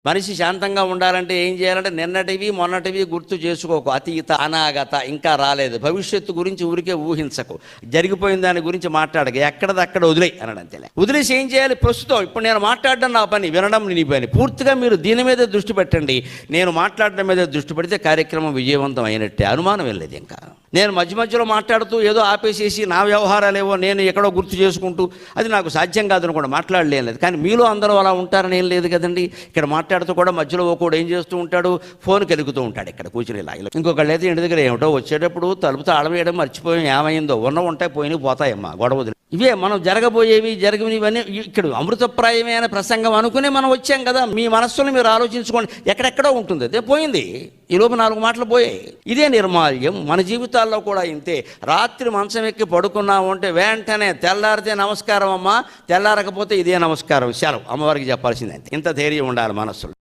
మనిషి శాంతంగా ఉండాలంటే ఏం చేయాలంటే నిన్నటివి మొన్నటివి గుర్తు చేసుకోకు, అతీత అనాగత ఇంకా రాలేదు, భవిష్యత్తు గురించి ఊరికే ఊహించకు, జరిగిపోయిన దాని గురించి మాట్లాడక, ఎక్కడదక్కడ వదిలే అనడం అంతేలే. వదిలేసి ఏం చేయాలి, ప్రస్తుతం ఇప్పుడు నేను మాట్లాడడం నా పని, వినడం నీ పని. పూర్తిగా మీరు దీని మీదే దృష్టి పెట్టండి. నేను మాట్లాడడం మీద దృష్టి పెడితే కార్యక్రమం విజయవంతం అయినట్టే, అనుమానం వెళ్ళలేదు. ఇంకా నేను మధ్య మధ్యలో మాట్లాడుతూ ఏదో ఆపేసేసి నా వ్యవహారాలేవో నేను ఎక్కడో గుర్తు చేసుకుంటూ అది నాకు సాధ్యం కాదని కూడా మాట్లాడలేదు. కానీ మీలో అందరూ అలా ఉంటారని ఏం లేదు కదండి. ఇక్కడ మాట్లాడుతూ కూడా మధ్యలో ఒకడు ఏం చేస్తూ ఉంటాడు, ఫోన్కి ఎదుగుతూ ఉంటాడు ఇక్కడ కూర్చుని ఇలా. ఇంకొకళ్ళు అయితే ఇంటి దగ్గర ఏమిటో వచ్చేటప్పుడు తలుపు తాళం వేయడం మర్చిపోయాం, ఏమైందో, ఉంటాయి పోయినవి పోతాయమ్మా గొడవ. ఇవే మనం జరగబోయేవి జరిగినవన్నీ ఇక్కడ అమృతప్రాయమైన ప్రసంగం అనుకునే మనం వచ్చాం కదా. మీ మనస్సులో మీరు ఆలోచించుకోండి, ఎక్కడెక్కడో ఉంటుంది, అదే పోయింది. ఈ లోపు 4 మాటలు పోయాయి. ఇదే నిర్మాల్యం మన జీవితాల్లో కూడా ఇంతే. రాత్రి మంచం ఎక్కి పడుకున్నాము అంటే వెంటనే తెల్లారితే నమస్కారం అమ్మా, తెల్లారకపోతే ఇదే నమస్కారం, సెలవు, అమ్మవారికి చెప్పాల్సిందే. ఇంత ధైర్యం ఉండాలి మనస్సులో.